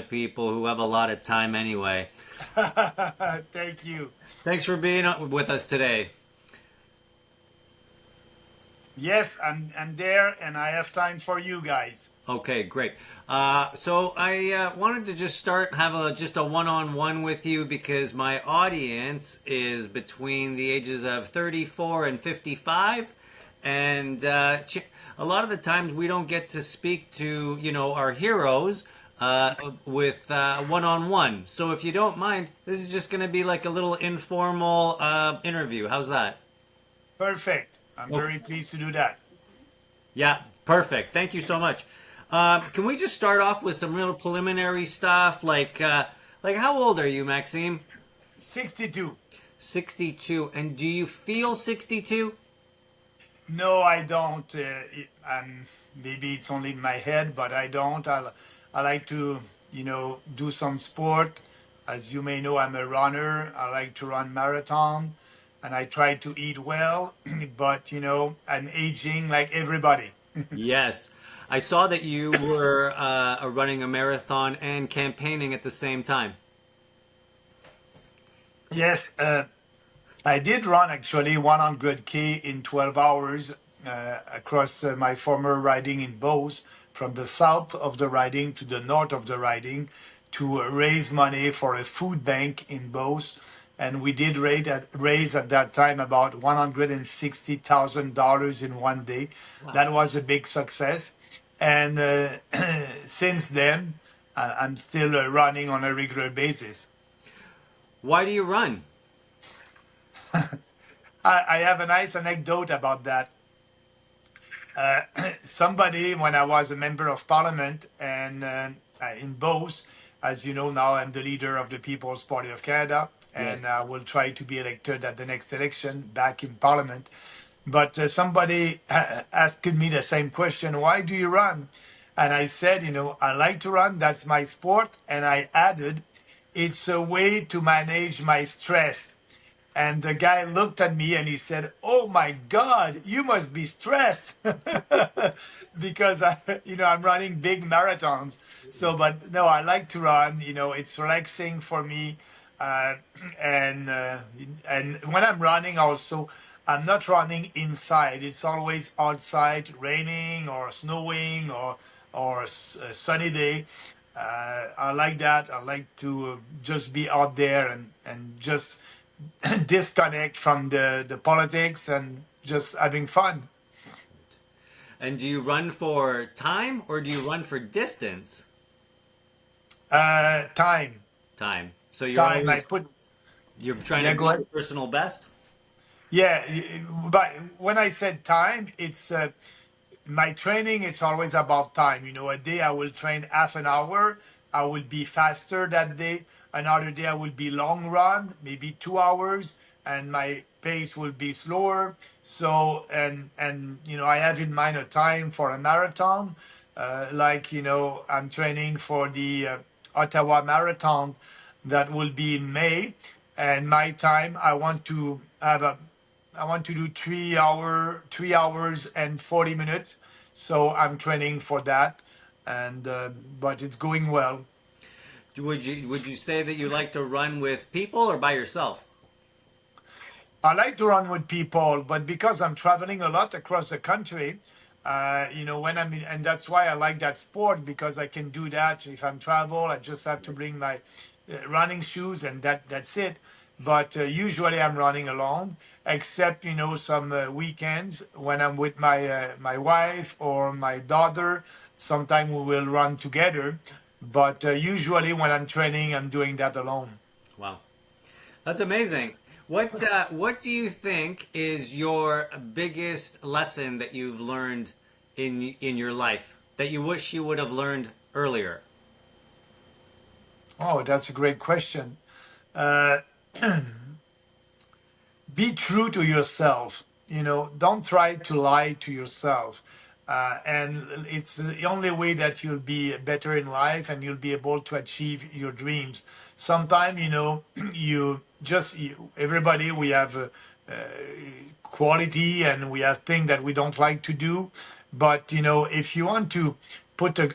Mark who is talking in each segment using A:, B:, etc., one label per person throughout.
A: People who have a lot of time anyway.
B: Thank you.
A: Thanks for being with us today.
B: Yes, I'm there and I have time for you guys.
A: Okay, great. So I wanted to just have just a one-on-one with you because my audience is between the ages of 34 and 55, and a lot of the times we don't get to speak to our heroes with one-on-one. So if you don't mind, this is just going to be like a little informal interview. How's that?
B: Perfect. I'm
A: Okay.
B: very pleased to do that.
A: Yeah, perfect. Thank you so much. Can we just start off with some real preliminary stuff? Like how old are you, Maxime?
B: 62.
A: 62. And do you feel 62?
B: No, I don't. Maybe it's only in my head, but I don't. I like to, do some sport. As you may know, I'm a runner. I like to run marathon and I try to eat well, but, I'm aging like everybody.
A: Yes. I saw that you were running a marathon and campaigning at the same time.
B: Yes, I did run actually 100K in 12 hours across my former riding in Beauce, from the south of the riding to the north of the riding, to raise money for a food bank in Beauce. And we did raise at that time about $160,000 in one day.
A: Wow.
B: That was a big success. And since then, I'm still running on a regular basis.
A: Why do you run?
B: I have a nice anecdote about that. Somebody, when I was a member of parliament and in Beauce, as you know, now I'm the leader of the People's Party of Canada, and
A: Yes.
B: I will try to be elected at the next election back in parliament. But somebody asked me the same question: why do you run? And I said, I like to run, that's my sport. And I added, it's a way to manage my stress. And the guy looked at me and he said, "Oh my God, you must be stressed," because I'm running big marathons. So, but no, I like to run. It's relaxing for me, uh, and uh, and when I'm running, also, I'm not running inside. It's always outside, raining or snowing or a sunny day. I like that. I like to just be out there and just disconnect from the politics and just having fun.
A: And do you run for time or do you run for distance?
B: Time,
A: Time. So you're
B: time. I
A: always
B: put
A: you're trying to
B: Yeah, go
A: beat your
B: ahead.
A: personal best?
B: Yeah, but when I said time, it's my training. It's always about time. A day I will train half an hour. I will be faster that day. Another day I will be long run, maybe 2 hours, and my pace will be slower. So I have in mind a time for a marathon. Like I'm training for the Ottawa Marathon that will be in May, and my time I want to do 3 hours and 40 minutes. So I'm training for that, and but it's going well.
A: Would you say that you like to run with people or by yourself?
B: I like to run with people, but because I'm traveling a lot across the country, when I'm in, and that's why I like that sport, because I can do that. If I'm travel, I just have to bring my running shoes, and that's it. But usually I'm running alone, except some weekends when I'm with my wife or my daughter. Sometimes we will run together, but usually when I'm training, I'm doing that alone.
A: Wow, that's amazing. What do you think is your biggest lesson that you've learned in your life that you wish you would have learned earlier?
B: Oh, that's a great question. Uh, be true to yourself. Don't try to lie to yourself. And it's the only way that you'll be better in life and you'll be able to achieve your dreams. Sometimes, everybody, we have quality and we have things that we don't like to do. But, if you want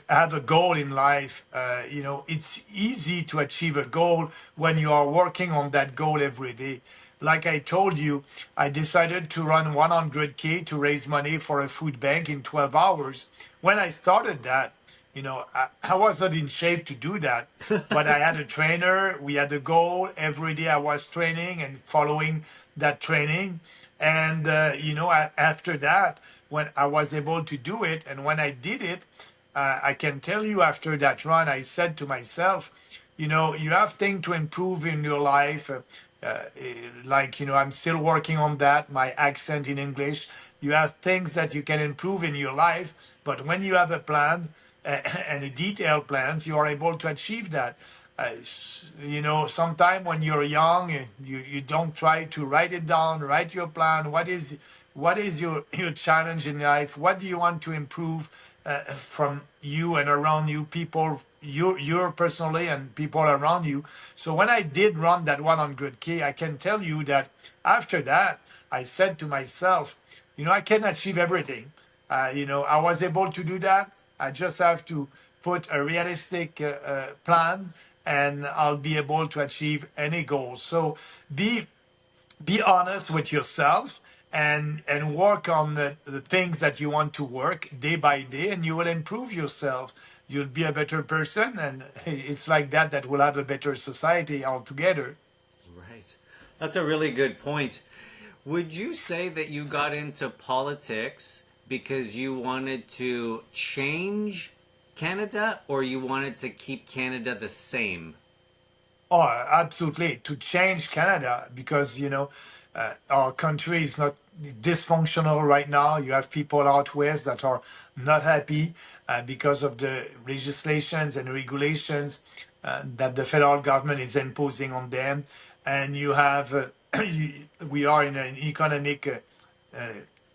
B: have a goal in life. It's easy to achieve a goal when you are working on that goal every day. Like I told you, I decided to run 100K to raise money for a food bank in 12 hours. When I started that, I was not in shape to do that, but I had a trainer. We had a goal. Every day I was training and following that training. And, after that, when I was able to do it, and when I did it, I can tell you after that run, I said to myself, you have things to improve in your life. I'm still working on that, my accent in English. You have things that you can improve in your life, but when you have a plan and a detailed plans, you are able to achieve that. Sometime when you're young, you don't try to write it down, write your plan. What is your challenge in life? What do you want to improve from you and around you, people, you personally and people around you? So when I did run that 100K, I can tell you that after that, I said to myself, I can achieve everything. I was able to do that. I just have to put a realistic plan, and I'll be able to achieve any goals. So be be honest with yourself, and work on the things that you want to work day by day, and you will improve yourself. You'll be a better person, and it's like that we'll have a better society altogether.
A: Right. That's a really good point. Would you say that you got into politics because you wanted to change Canada or you wanted to keep Canada the same?
B: Oh, absolutely. To change Canada, because, our country is not dysfunctional right now. You have people out west that are not happy because of the legislations and regulations that the federal government is imposing on them. And you have, we are in an economic uh,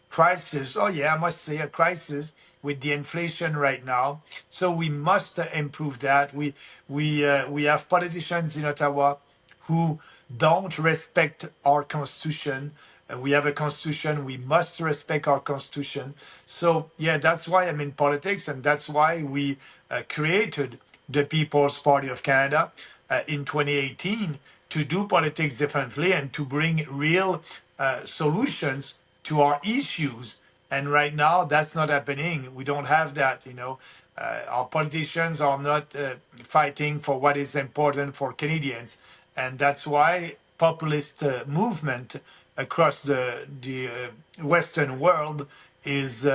B: crisis. Oh yeah, I must say a crisis with the inflation right now. So we must improve that. We have politicians in Ottawa who don't respect our constitution. We have a constitution. We must respect our constitution. So yeah, that's why I'm in politics, and that's why we created the People's Party of Canada in 2018 to do politics differently and to bring real solutions to our issues. And right now, that's not happening. We don't have that. Our politicians are not fighting for what is important for Canadians, and that's why populist movement across the Western world is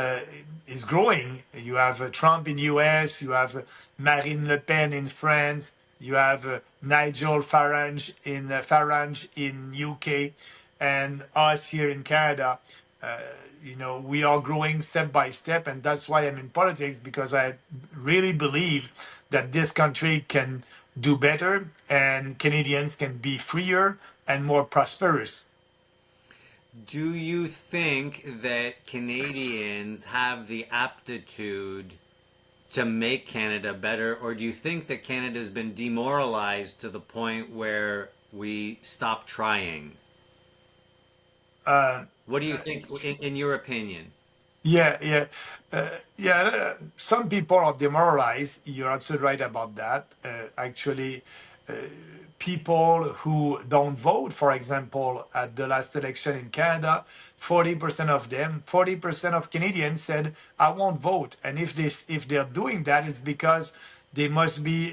B: growing. You have Trump in U.S., you have Marine Le Pen in France, you have Nigel Farage in UK, and us here in Canada. We are growing step by step, and that's why I'm in politics, because I really believe that this country can do better and Canadians can be freer and more prosperous.
A: Do you think that Canadians have the aptitude to make Canada better, or do you think that Canada's been demoralized to the point where we stop trying?
B: Uh,
A: What do you think, in your opinion?
B: Yeah, yeah, yeah. Some people are demoralized. You're absolutely right about that. Actually, uh, people who don't vote, for example, at the last election in Canada, 40% of them, 40% of Canadians said, "I won't vote." And if they're doing that, it's because they must be,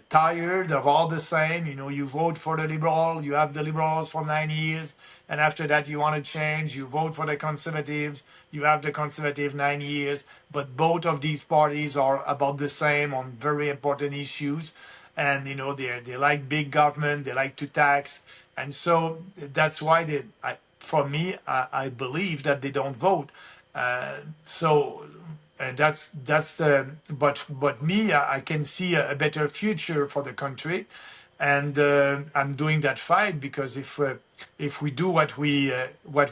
B: tired of all the same. You vote for the Liberal, you have the Liberals for 9 years, and after that you want to change. You vote for the Conservatives, you have the Conservative 9 years. But both of these parties are about the same on very important issues, and they like big government, they like to tax, and so that's why for me, I believe that they don't vote. So but me, I can see a better future for the country, and I'm doing that fight, because if we do what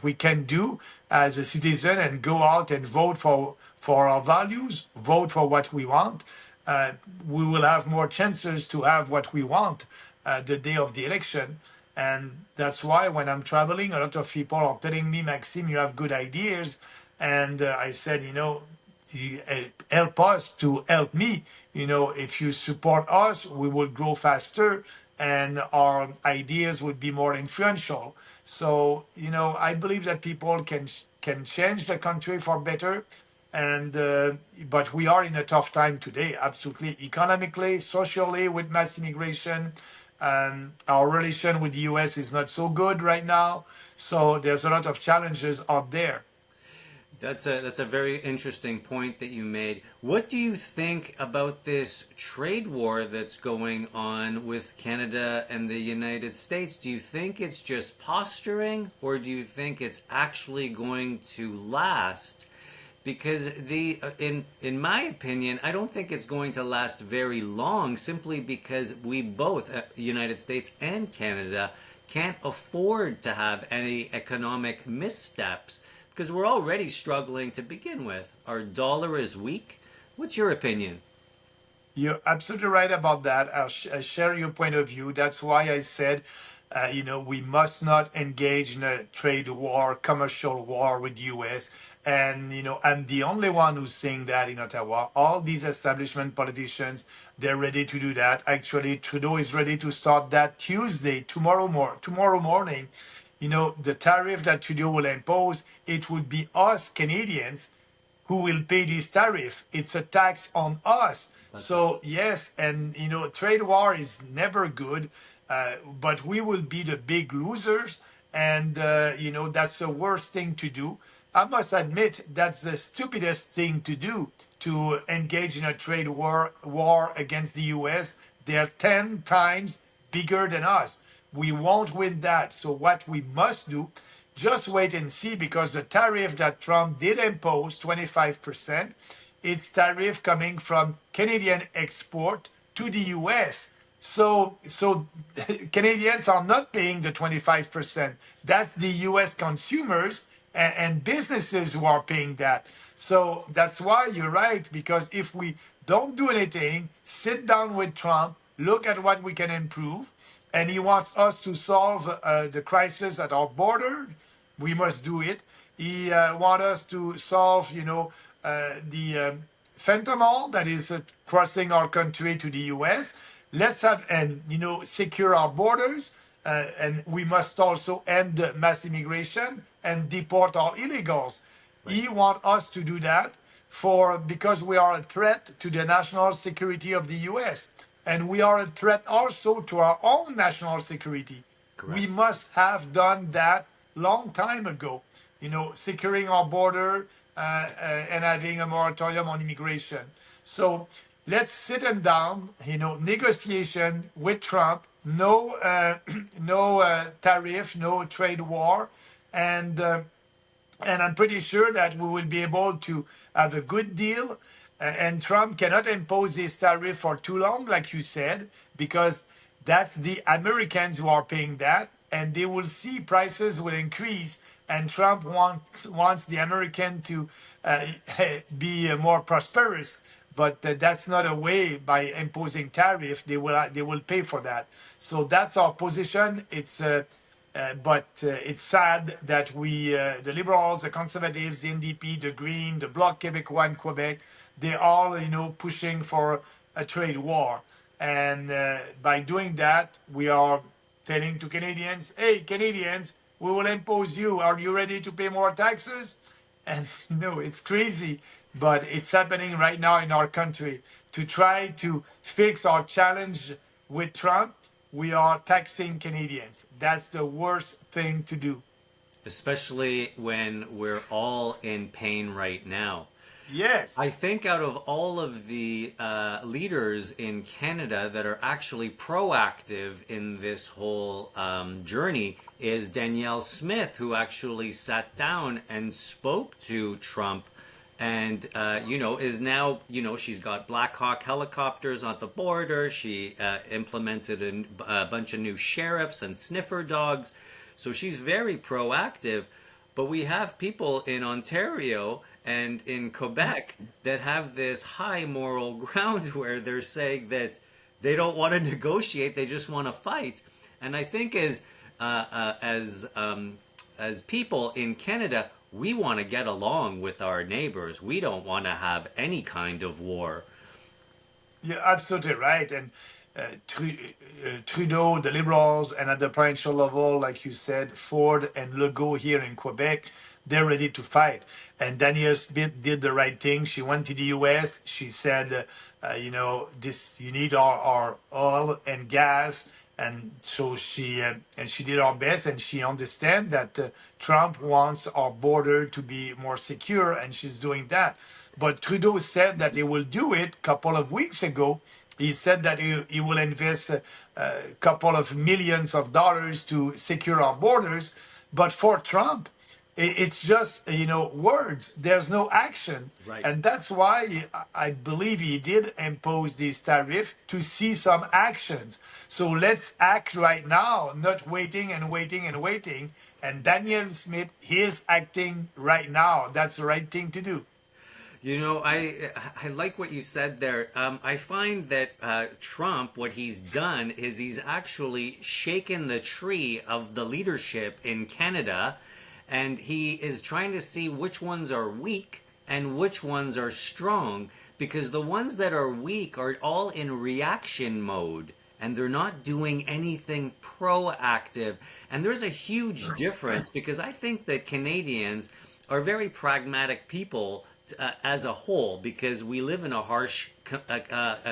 B: we can do as a citizen, and go out and vote for our values, vote for what we want, uh, we will have more chances to have what we want the day of the election. And that's why when I'm traveling, a lot of people are telling me, Maxime, you have good ideas. And I said, help us to help me. If you support us, we will grow faster and our ideas would be more influential. So, I believe that people can change the country for better. And but we are in a tough time today, absolutely, economically, socially, with mass immigration. Our relation with the US is not so good right now. So there's a lot of challenges out there.
A: That's a very interesting point that you made. What do you think about this trade war that's going on with Canada and the United States? Do you think it's just posturing, or do you think it's actually going to last? Because in my opinion, I don't think it's going to last very long, simply because we both, United States and Canada, can't afford to have any economic missteps because we're already struggling to begin with. Our dollar is weak. What's your opinion?
B: You're absolutely right about that. I share your point of view. That's why I said, we must not engage in a trade war, commercial war with U.S. And I'm the only one who's saying that in Ottawa. All these establishment politicians, they're ready to do that. Actually, Trudeau is ready to start that Tuesday, tomorrow morning. The tariff that Trudeau will impose, it would be us Canadians who will pay this tariff. It's a tax on us.
A: That's right.
B: So yes, and trade war is never good, but we will be the big losers, and that's the worst thing to do. I must admit that's the stupidest thing to do to engage in a trade war against the U.S. They're 10 times bigger than us. We won't win that. So what we must do, just wait and see, because the tariff that Trump did impose, 25%, it's tariff coming from Canadian export to the US. So Canadians are not paying the 25%. That's the US consumers and businesses who are paying that. So that's why you're right, because if we don't do anything, sit down with Trump, look at what we can improve, and he wants us to solve the crisis at our border, we must do it. He wants us to solve, the fentanyl that is crossing our country to the U.S. Let's have and secure our borders, and we must also end mass immigration and deport our illegals.
A: Right.
B: He wants us to do that because we are a threat to the national security of the U.S. and we are a threat also to our own national security. We
A: Correct.
B: must have done that long time ago. Securing our border and having a moratorium on immigration. So let's sit them down. Negotiation with Trump. No, no tariff, no trade war, and I'm pretty sure that we will be able to have a good deal. And Trump cannot impose this tariff for too long, like you said, because that's the Americans who are paying that, and they will see prices will increase. And Trump wants the American to be more prosperous, but that's not a way by imposing tariff. They will pay for that. So that's our position. But it's sad that the Liberals, the Conservatives, the NDP, the Green, the Bloc Québécois in Quebec, they all, pushing for a trade war. And by doing that, we are telling to Canadians, hey, Canadians, we will impose you. Are you ready to pay more taxes? And, it's crazy, but it's happening right now in our country. To try to fix our challenge with Trump, we are taxing Canadians. That's the worst thing to do.
A: Especially when we're all in pain right now.
B: Yes.
A: I think out of all of the leaders in Canada that are actually proactive in this whole journey is Danielle Smith, who actually sat down and spoke to Trump and, is now, she's got Black Hawk helicopters on the border. She implemented a bunch of new sheriffs and sniffer dogs. So she's very proactive. But we have people in Ontario and in Quebec that have this high moral ground where they're saying that they don't want to negotiate; they just want to fight. And I think as people in Canada, we want to get along with our neighbors. We don't want to have any kind of war.
B: You're absolutely right. And Trudeau, the Liberals, and at the provincial level, like you said, Ford and Legault here in Quebec, they're ready to fight. And Danielle Smith did the right thing. She went to the U.S. She said, this you need our oil and gas. And so she did her best, and she understands that Trump wants our border to be more secure, and she's doing that. But Trudeau said that he will do it a couple of weeks ago. He said that he will invest a couple of millions of dollars to secure our borders. But for Trump, it's just words. There's no action,
A: Right.
B: and that's why I believe he did impose this tariff to see some actions. So let's act right now, not waiting and waiting and waiting. And Daniel Smith is acting right now. That's the right thing to do.
A: I like what you said there. I find that Trump, what he's done is he's actually shaken the tree of the leadership in Canada, and he is trying to see which ones are weak and which ones are strong, because the ones that are weak are all in reaction mode and they're not doing anything proactive. And there's a huge difference, because I think that Canadians are very pragmatic people as a whole, because we live in a harsh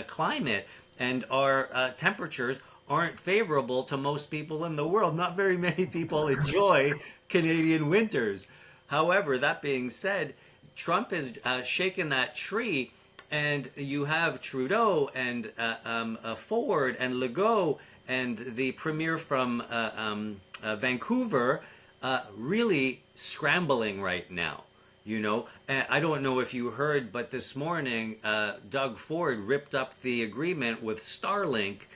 A: climate, and our temperatures aren't favorable to most people in the world. Not very many people enjoy Canadian winters. However, that being said, Trump has shaken that tree, and you have Trudeau and Ford and Legault and the premier from Vancouver really scrambling right now. I don't know if you heard, but this morning, Doug Ford ripped up the agreement with Starlink,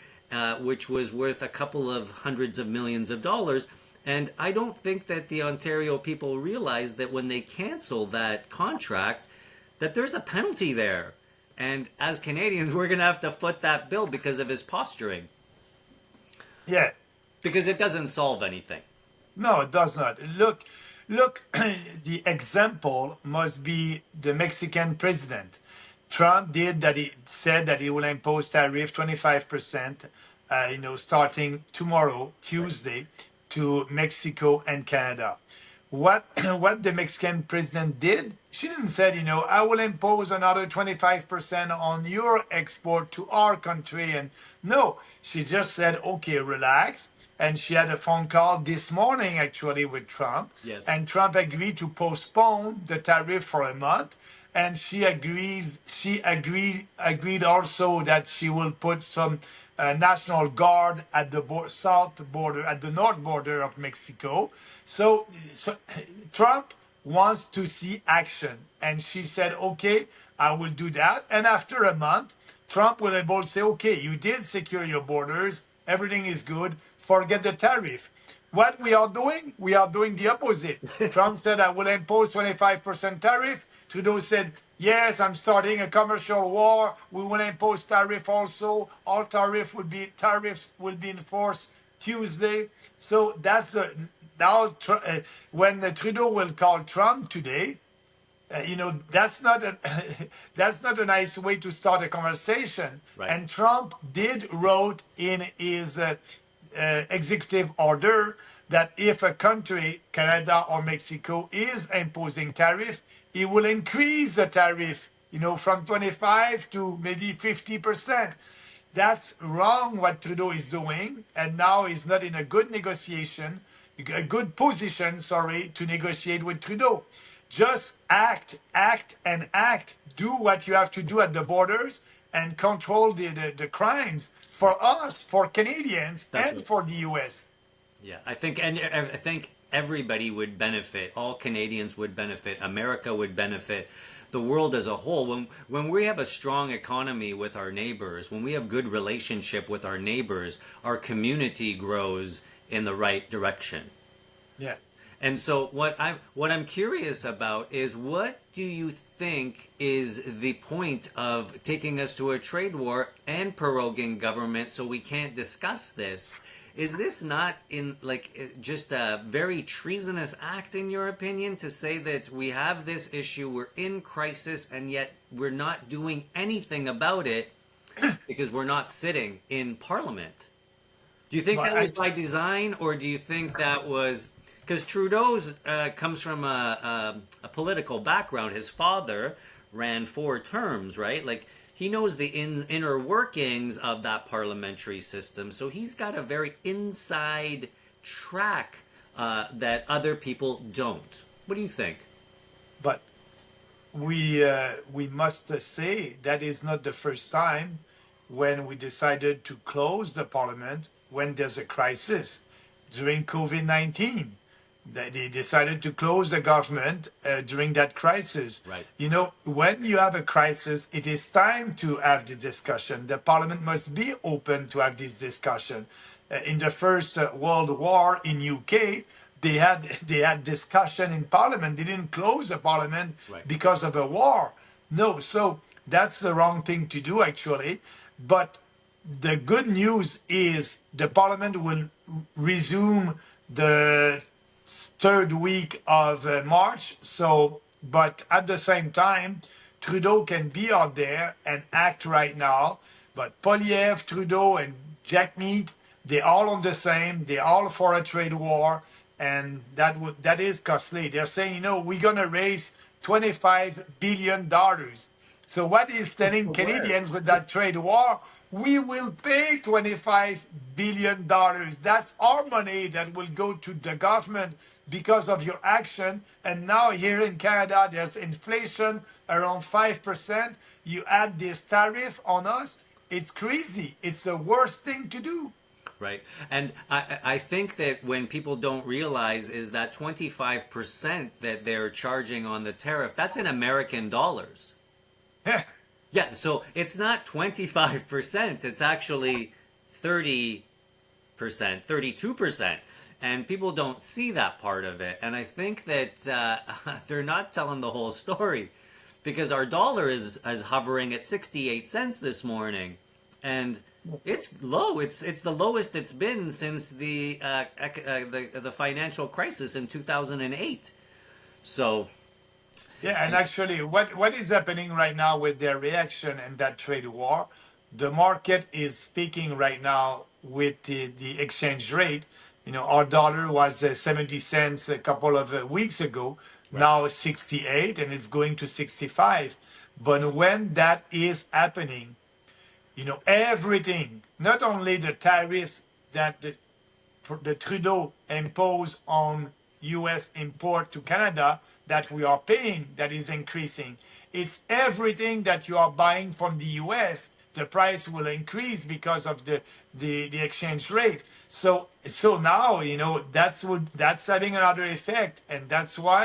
A: which was worth a couple of hundreds of millions of dollars. And I don't think that the Ontario people realize that when they cancel that contract, that there's a penalty there. And as Canadians, we're going to have to foot that bill because of his posturing.
B: Yeah.
A: Because it doesn't solve anything.
B: No, it does not. Look, the example must be the Mexican president. Trump did that. He said that he will impose tariff 25%, starting tomorrow,
A: Right.
B: Tuesday, to Mexico and Canada. What what the Mexican president did? She didn't say, I will impose another 25% on your export to our country. And no, she just said, okay, relax. And she had a phone call this morning actually with Trump.
A: Yes.
B: And Trump agreed to postpone the tariff for a month. And she agreed also that she will put some national guard at the south border, at the north border of Mexico. So Trump wants to see action, and she said, "Okay, I will do that." And after a month, Trump will be able to say, "Okay, you did secure your borders. Everything is good. Forget the tariff." What we are doing the opposite. Trump said, "I will impose 25% tariff." Trudeau said, "Yes, I'm starting a commercial war. We will impose tariff also. All tariffs will be enforced Tuesday." So that's now when Trudeau will call Trump today. That's not a that's not a nice way to start a conversation.
A: Right.
B: And Trump did wrote in his executive order that if a country, Canada or Mexico, is imposing tariff, he will increase the tariff, from 25 to maybe 50%. That's wrong what Trudeau is doing, and now he's not in a good position, sorry, to negotiate with Trudeau. Just act, act, and act. Do what you have to do at the borders and control the crimes for us, for Canadians,
A: That's
B: and
A: what.
B: for the US.
A: Yeah, I think everybody would benefit. All Canadians would benefit. America would benefit. The world as a whole. When we have a strong economy with our neighbors, when we have good relationship with our neighbors, our community grows in the right direction.
B: Yeah.
A: And so what I'm curious about is, what do you think is the point of taking us to a trade war and proroguing government so we can't discuss this? Is this not in just a very treasonous act in your opinion to say that we have this issue, we're in crisis, and yet we're not doing anything about it because we're not sitting in Parliament? Do you think
B: But
A: that was
B: I,
A: by design, or do you think that was because Trudeau's comes from a political background? His father ran 4 terms, right? Like he knows the inner workings of that parliamentary system, so he's got a very inside track that other people don't. What do you think?
B: but we must say that is not the first time when we decided to close the parliament when there's a crisis. During COVID-19, they decided to close the government during that crisis.
A: Right.
B: You know, when you have a crisis, it is time to have the discussion. The parliament must be open to have this discussion. In the First World War in UK, they had discussion in parliament. They didn't close the parliament
A: Right.
B: because of a war. No, so that's the wrong thing to do actually. But the good news is the parliament will resume the third week of March. So, but at the same time, Trudeau can be out there and act right now. But Poliev, Trudeau, and Jack Mead, they're all on the same. They're all for a trade war, and that is costly. They're saying, we're gonna raise $25 billion. So what is telling
A: Where?
B: Canadians with that trade war? We will pay $25 billion. That's our money that will go to the government because of your action. And now here in Canada, there's inflation around 5%. You add this tariff on us. It's crazy. It's the worst thing to do.
A: Right. And I think that when people don't realize is that 25% that they're charging on the tariff, that's in American dollars. Yeah, so it's not 25%, it's actually 30%, 32%. And people don't see that part of it. And I think that they're not telling the whole story because our dollar is hovering at 68 cents this morning. And it's low. It's the lowest it's been since the financial crisis in 2008. So
B: Yeah, and actually, what is happening right now with their reaction and that trade war? The market is speaking right now with the exchange rate. Our dollar was 70 cents a couple of weeks ago.
A: right,
B: Now it's 68, and it's going to 65. But when that is happening, everything, not only the tariffs that the Trudeau imposed on U.S. import to Canada that we are paying that is increasing. It's everything that you are buying from the U.S. The price will increase because of the exchange rate. So now that's having another effect, and that's why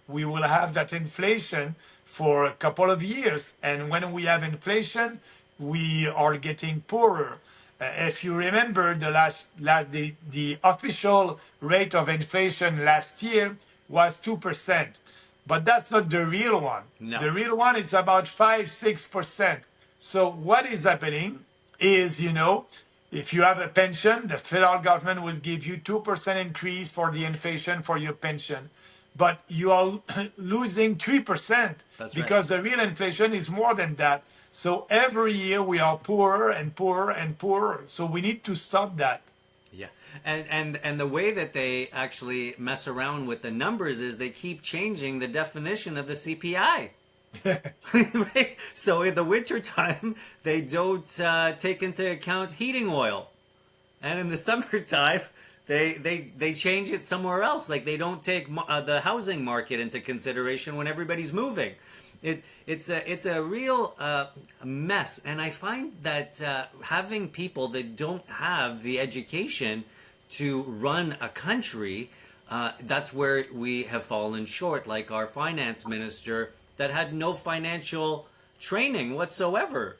B: we will have that inflation for a couple of years. And when we have inflation, we are getting poorer. If you remember, the official rate of inflation last year was 2%, but that's not the real one.
A: no,
B: The real one is about 5-6%. So what is happening is, if you have a pension, the federal government will give you 2% increase for the inflation for your pension, but you are losing 3%
A: that's right.
B: because the real inflation is more than that. So every year we are poorer and poorer and poorer. So we need to stop that.
A: Yeah, and the way that they actually mess around with the numbers is they keep changing the definition of the CPI. Right. So in the wintertime, they don't take into account heating oil, and in the summertime, they change it somewhere else. Like they don't take the housing market into consideration when everybody's moving. It's a real mess, and I find that having people that don't have the education to run a country, that's where we have fallen short. Like our finance minister that had no financial training whatsoever.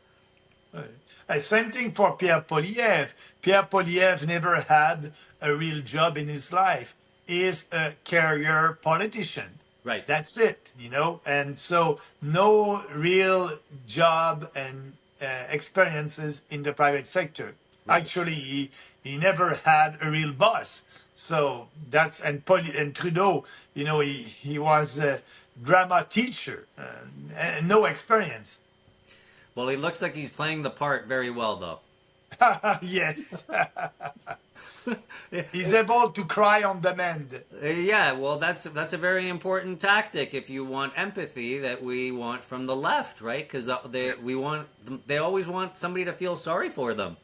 B: Same thing for Pierre Poliev. Pierre Poliev never had a real job in his life. He's a career politician.
A: Right.
B: That's it. And so no real job and experiences in the private sector.
A: Right.
B: Actually, he never had a real boss. So that's and Trudeau, he was a drama teacher, and no experience.
A: Well, he looks like he's playing the part very well, though.
B: Yes, he's able to cry on demand.
A: Yeah, well, that's a very important tactic if you want empathy that we want from the left, right? Because they always want somebody to feel sorry for them.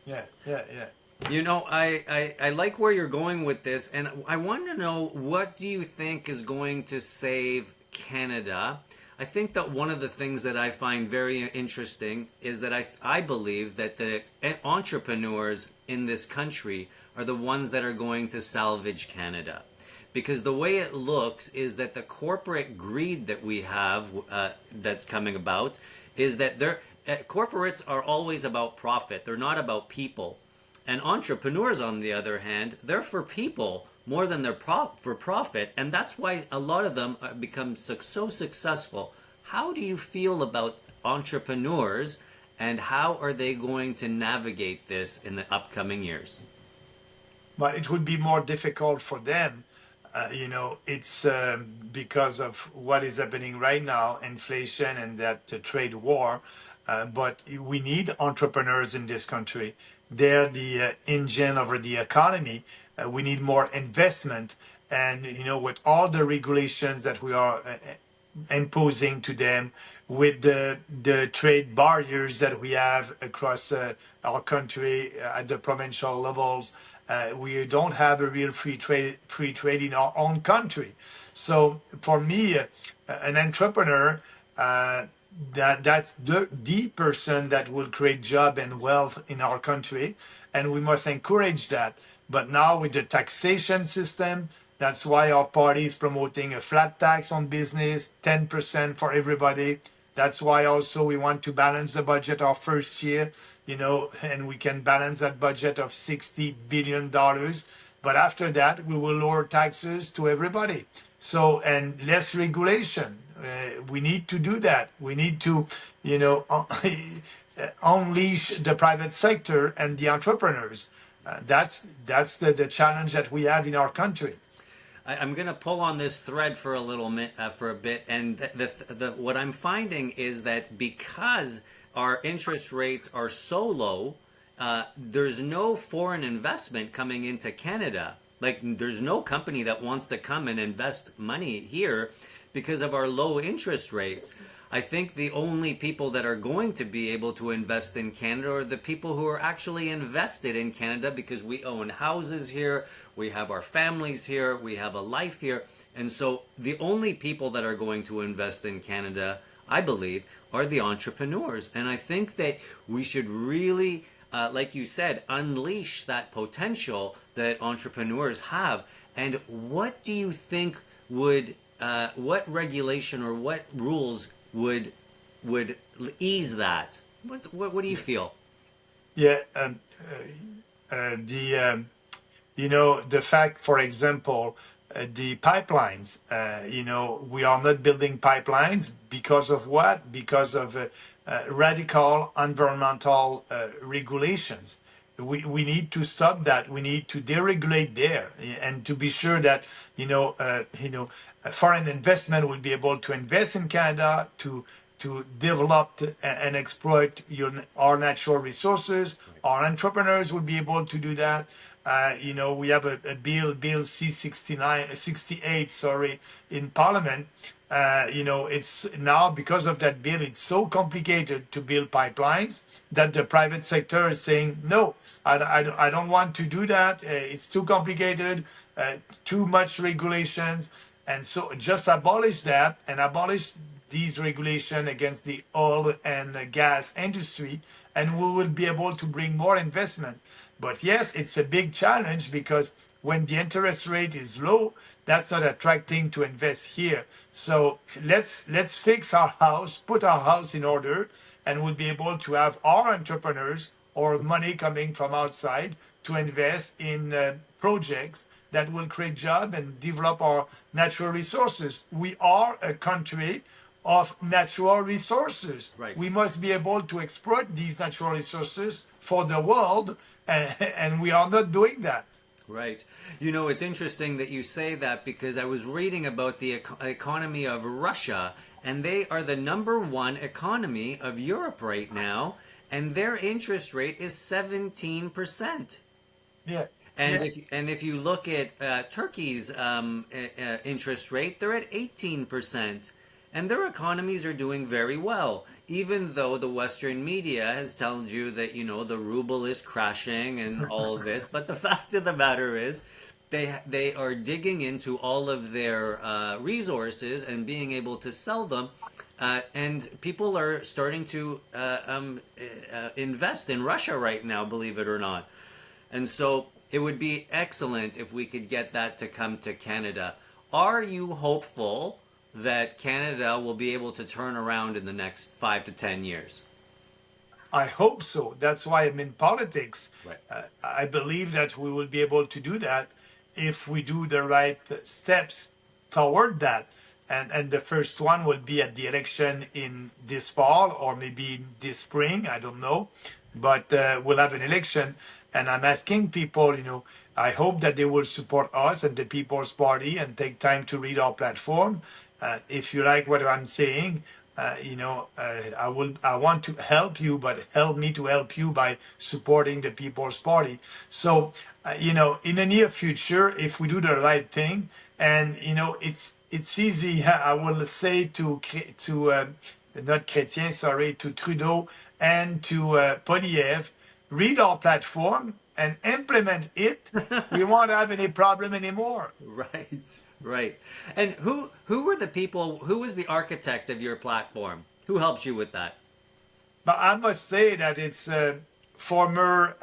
B: Yeah, yeah, yeah.
A: I like where you're going with this, and I want to know, what do you think is going to save Canada? I think that one of the things that I find very interesting is that I believe that the entrepreneurs in this country are the ones that are going to salvage Canada. Because the way it looks is that the corporate greed that we have, that's coming about, is that corporates are always about profit. They're not about people. And entrepreneurs, on the other hand, they're for people more than they're for profit, and that's why a lot of them become so successful. How do you feel about entrepreneurs, and how are they going to navigate this in the upcoming years?
B: But it would be more difficult for them. It's because of what is happening right now, inflation and that trade war. But we need entrepreneurs in this country. They're the engine of the economy. We need more investment. And, with all the regulations that we are imposing to them, with the trade barriers that we have across our country at the provincial levels, we don't have a real free trade in our own country. So for me, an entrepreneur, that's the person that will create job and wealth in our country, and we must encourage that. But now with the taxation system, that's why our party is promoting a flat tax on business, 10% for everybody. That's why also we want to balance the budget our first year, and we can balance that budget of $60 billion. But after that, we will lower taxes to everybody. So, and less regulation. We need to do that. We need to, unleash the private sector and the entrepreneurs. That's the challenge that we have in our country.
A: I'm going to pull on this thread for a for a bit, and what I'm finding is that because our interest rates are so low, there's no foreign investment coming into Canada. Like, there's no company that wants to come and invest money here because of our low interest rates. I think the only people that are going to be able to invest in Canada are the people who are actually invested in Canada, because we own houses here, we have our families here, we have a life here. And so the only people that are going to invest in Canada, I believe, are the entrepreneurs. And I think that we should really, like you said, unleash that potential that entrepreneurs have. And what do you think what regulation or what rules would ease that? What do you feel?
B: Yeah, the the fact, for example, the pipelines. We are not building pipelines because of what? Because of radical environmental regulations. We need to stop that. We need to deregulate there, and to be sure that foreign investment will be able to invest in Canada to develop and exploit our natural resources. Our entrepreneurs will be able to do that. We have a bill C 69, 68, sorry, in Parliament. It's now, because of that bill, it's so complicated to build pipelines that the private sector is saying, no, I don't want to do that. It's too complicated, too much regulations. And so just abolish that and abolish these regulations against the oil and gas industry, and we will be able to bring more investment. But yes, it's a big challenge, because when the interest rate is low, that's not attracting to invest here. So let's fix our house, put our house in order, and we'll be able to have our entrepreneurs or money coming from outside to invest in projects that will create jobs and develop our natural resources. We are a country of natural resources.
A: Right.
B: We must be able to exploit these natural resources for the world, and we are not doing that.
A: Right. You know, it's interesting that you say that because I was reading about the economy of Russia, and they are the number one economy of Europe right now, and their interest rate is 17%.
B: Yeah,
A: And
B: yeah.
A: if you look at Turkey's interest rate, they're at 18%, and their economies are doing very well. Even though the Western media has told you that the ruble is crashing and all of this, but the fact of the matter is, they are digging into all of their resources and being able to sell them. And people are starting to invest in Russia right now, believe it or not. And so it would be excellent if we could get that to come to Canada. Are you hopeful that Canada will be able to turn around in the next 5 to 10 years?
B: I hope so. That's why I'm in politics.
A: Right.
B: I believe that we will be able to do that if we do the right steps toward that. And the first one will be at the election in this fall or maybe in this spring. I don't know. But we'll have an election. And I'm asking people, I hope that they will support us and the People's Party and take time to read our platform. If you like what I'm saying, I want to help you, but help me to help you by supporting the People's Party. So, in the near future, if we do the right thing, and it's easy. I will say to not Chrétien, sorry, to Trudeau and to Poliev, read our platform and implement it. We won't have any problem anymore.
A: Right, right. And who were the people? Who was the architect of your platform? Who helped you with that?
B: But I must say that it's former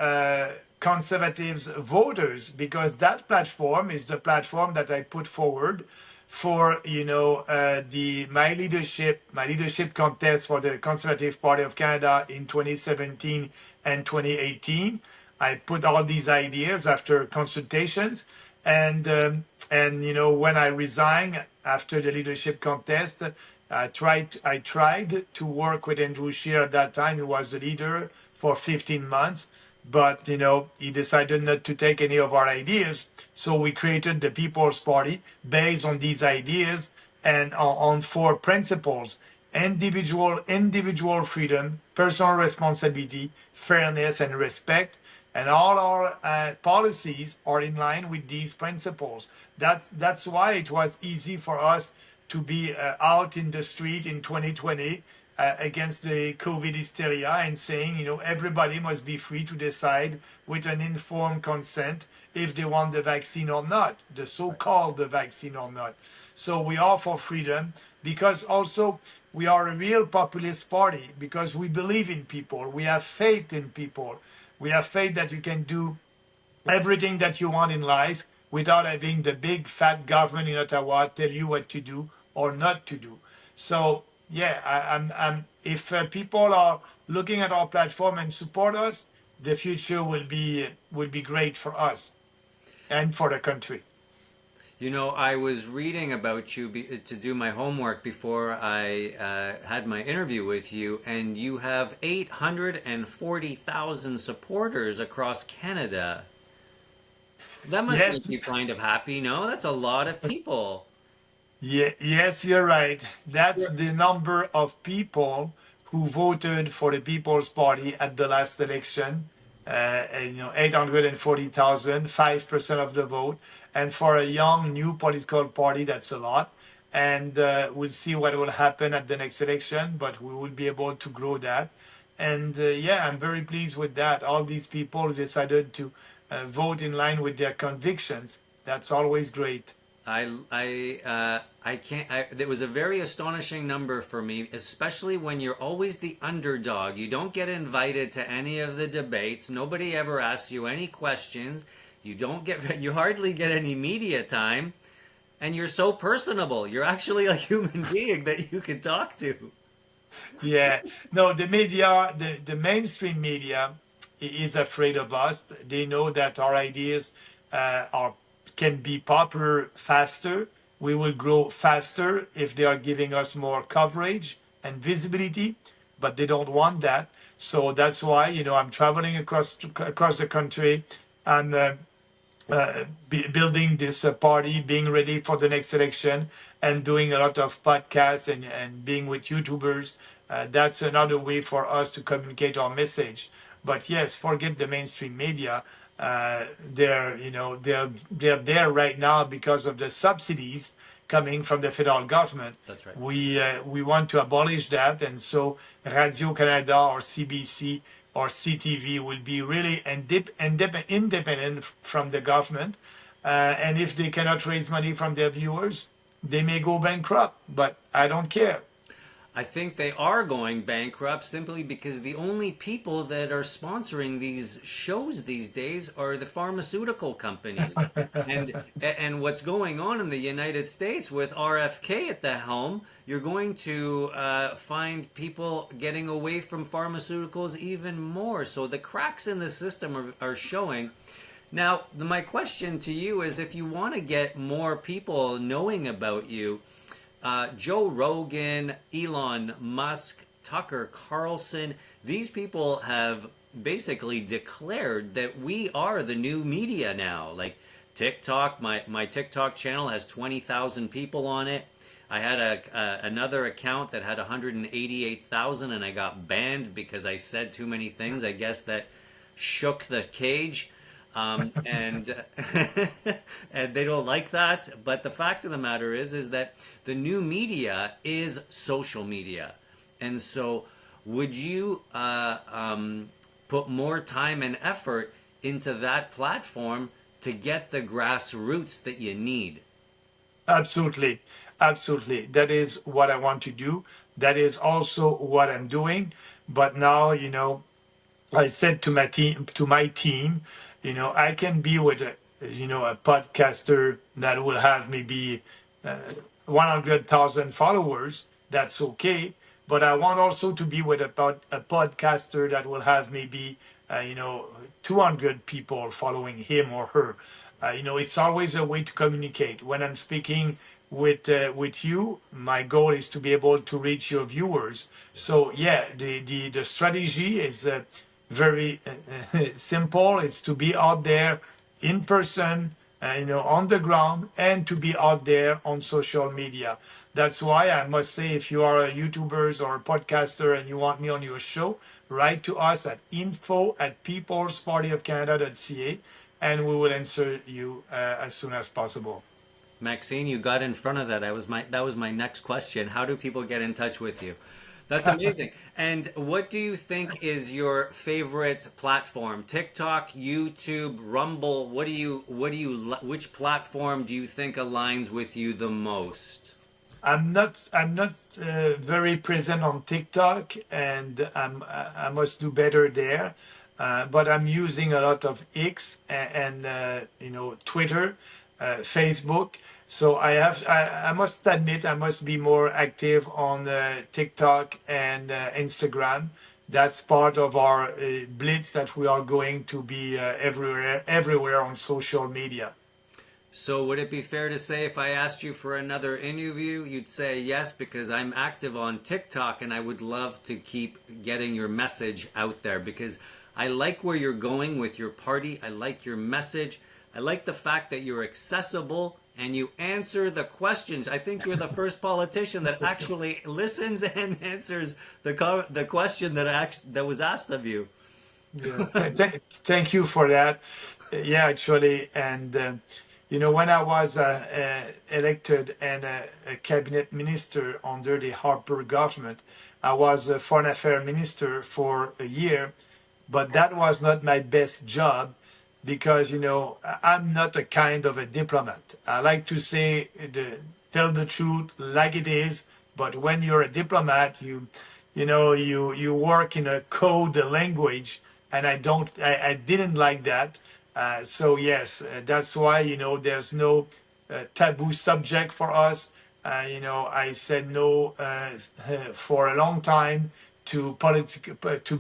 B: conservatives voters because that platform is the platform that I put forward for the my leadership contest for the Conservative Party of Canada in 2017 and 2018. I put all these ideas after consultations, and when I resigned after the leadership contest, I tried to work with Andrew Scheer at that time. He was the leader for 15 months, but he decided not to take any of our ideas. So we created the People's Party based on these ideas and on four principles: individual freedom, personal responsibility, fairness, and respect. And all our policies are in line with these principles. That's why it was easy for us to be out in the street in 2020 against the COVID hysteria and saying, everybody must be free to decide with an informed consent if they want the vaccine or not, the so-called the vaccine or not. So we are for freedom because also we are a real populist party because we believe in people. We have faith in people. We have faith that you can do everything that you want in life without having the big fat government in Ottawa tell you what to do or not to do. So yeah, if people are looking at our platform and support us, the future will be great for us and for the country.
A: I was reading about you to do my homework before I had my interview with you, and you have 840,000 supporters across Canada. That must make
B: Yes,
A: you kind of happy, no? That's a lot of people.
B: yeah, yes, you're right. That's the number of people who voted for the People's Party at the last election. 840,000, 5% of the vote. And for a young new political party, that's a lot. And we'll see what will happen at the next election, but we will be able to grow that. And yeah, I'm very pleased with that. All these people decided to vote in line with their convictions. That's always great.
A: I can't. It was a very astonishing number for me, especially when you're always the underdog. You don't get invited to any of the debates. Nobody ever asks you any questions. You don't get. You hardly get any media time, and you're so personable. You're actually a human being that you can talk to.
B: Yeah, no, the media, the mainstream media is afraid of us. They know that our ideas are can be popular faster. We will grow faster if they are giving us more coverage and visibility, but they don't want that. So that's why, I'm traveling across the country. And building this party, being ready for the next election, and doing a lot of podcasts and being with YouTubers. That's another way for us to communicate our message. But yes, forget the mainstream media. They're there right now because of the subsidies coming from the federal government.
A: That's right.
B: We want to abolish that, and so Radio Canada or CBC or CTV will be really independent from the government. And if they cannot raise money from their viewers, they may go bankrupt. But I don't care.
A: I think they are going bankrupt simply because the only people that are sponsoring these shows these days are the pharmaceutical companies. And what's going on in the United States with RFK at the helm, you're going to find people getting away from pharmaceuticals even more. So the cracks in the system are showing. Now, my question to you is, if you want to get more people knowing about you, Joe Rogan, Elon Musk, Tucker Carlson, these people have basically declared that we are the new media now. Like TikTok, my TikTok channel has 20,000 people on it. I had another account that had 188,000 and I got banned because I said too many things. I guess that shook the cage. And and they don't like that. But the fact of the matter is that the new media is social media, and so would you put more time and effort into that platform to get the grassroots that you need?
B: Absolutely. Absolutely. That is what I want to do. That is also what I'm doing. But now, I said to my team, I can be with a podcaster that will have maybe 100,000 followers. That's okay. But I want also to be with a podcaster that will have maybe, 200 people following him or her. It's always a way to communicate. When I'm speaking with you, my goal is to be able to reach your viewers. So yeah, the strategy is very simple. It's to be out there in person, on the ground, and to be out there on social media. That's why I must say, if you are a YouTuber or a podcaster and you want me on your show, write to us at info@peoplespartyofcanada.ca, and we will answer you as soon as possible.
A: Maxine, you got in front of that. That was my next question. How do people get in touch with you? That's amazing. And what do you think is your favorite platform? TikTok, YouTube, Rumble? Which platform do you think aligns with you the most?
B: I'm not very present on TikTok, and I must do better there. But I'm using a lot of X and Twitter, Facebook. So I must admit I must be more active on TikTok and Instagram. That's part of our blitz that we are going to be everywhere on social media.
A: So would it be fair to say if I asked you for another interview, you'd say yes because I'm active on TikTok and I would love to keep getting your message out there because I like where you're going with your party. I like your message. I like the fact that you're accessible and you answer the questions. I think you're the first politician that actually listens and answers the question that was asked of you.
B: Yeah, thank you for that. Yeah, actually, and when I was elected and a cabinet minister under the Harper government, I was a foreign affairs minister for a year, but that was not my best job because I'm not a kind of a diplomat. I like to tell the truth like it is, but when you're a diplomat, you work in a code language, and I didn't like that. So yes, that's why there's no taboo subject for us. I said no for a long time to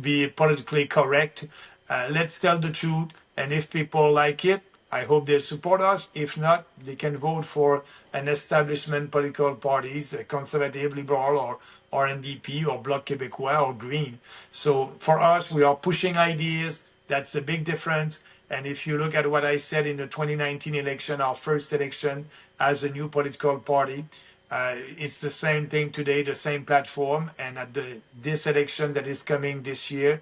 B: be politically correct. Let's tell the truth, and if people like it, I hope they support us. If not, they can vote for an establishment political parties, conservative, liberal, or NDP, or Bloc Québécois, or Green. So for us, we are pushing ideas. That's the big difference. And if you look at what I said in the 2019 election, our first election as a new political party, it's the same thing today, the same platform. And at this election that is coming this year,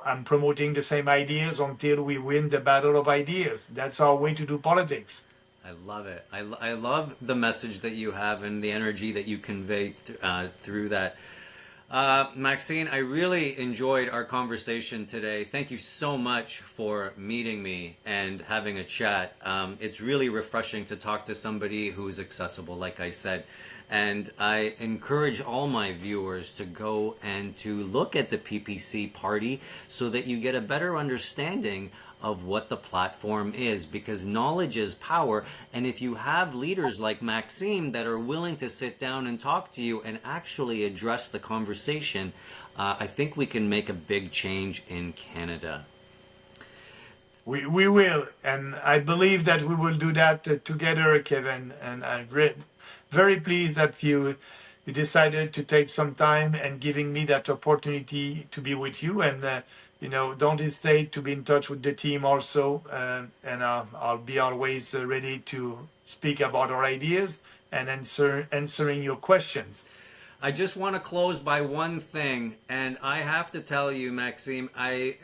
B: I'm promoting the same ideas until we win the battle of ideas. That's our way to do politics.
A: I love it. I love the message that you have and the energy that you convey through that. Maxine, I really enjoyed our conversation today. Thank you so much for meeting me and having a chat. It's really refreshing to talk to somebody who's accessible, like I said. And I encourage all my viewers to go and to look at the PPC party so that you get a better understanding of what the platform is, because knowledge is power. And if you have leaders like Maxime that are willing to sit down and talk to you and actually address the conversation, I think we can make a big change in Canada.
B: We will, and I believe that we will do that together, Kevin. And I'm very pleased that you decided to take some time and giving me that opportunity to be with you. And don't hesitate to be in touch with the team also. And I'll be always ready to speak about our ideas and answering your questions.
A: I just want to close by one thing, and I have to tell you, Maxime, I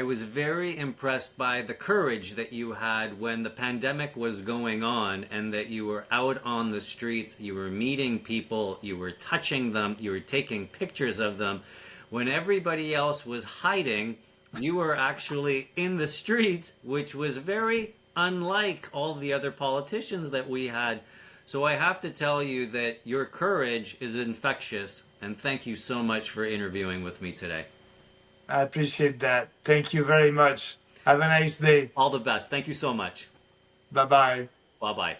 A: was very impressed by the courage that you had when the pandemic was going on, and that you were out on the streets, you were meeting people, you were touching them, you were taking pictures of them. When everybody else was hiding, you were actually in the streets, which was very unlike all the other politicians that we had. So I have to tell you that your courage is infectious, and thank you so much for interviewing with me today.
B: I appreciate that. Thank you very much. Have a nice day.
A: All the best. Thank you so much.
B: Bye bye.
A: Bye bye.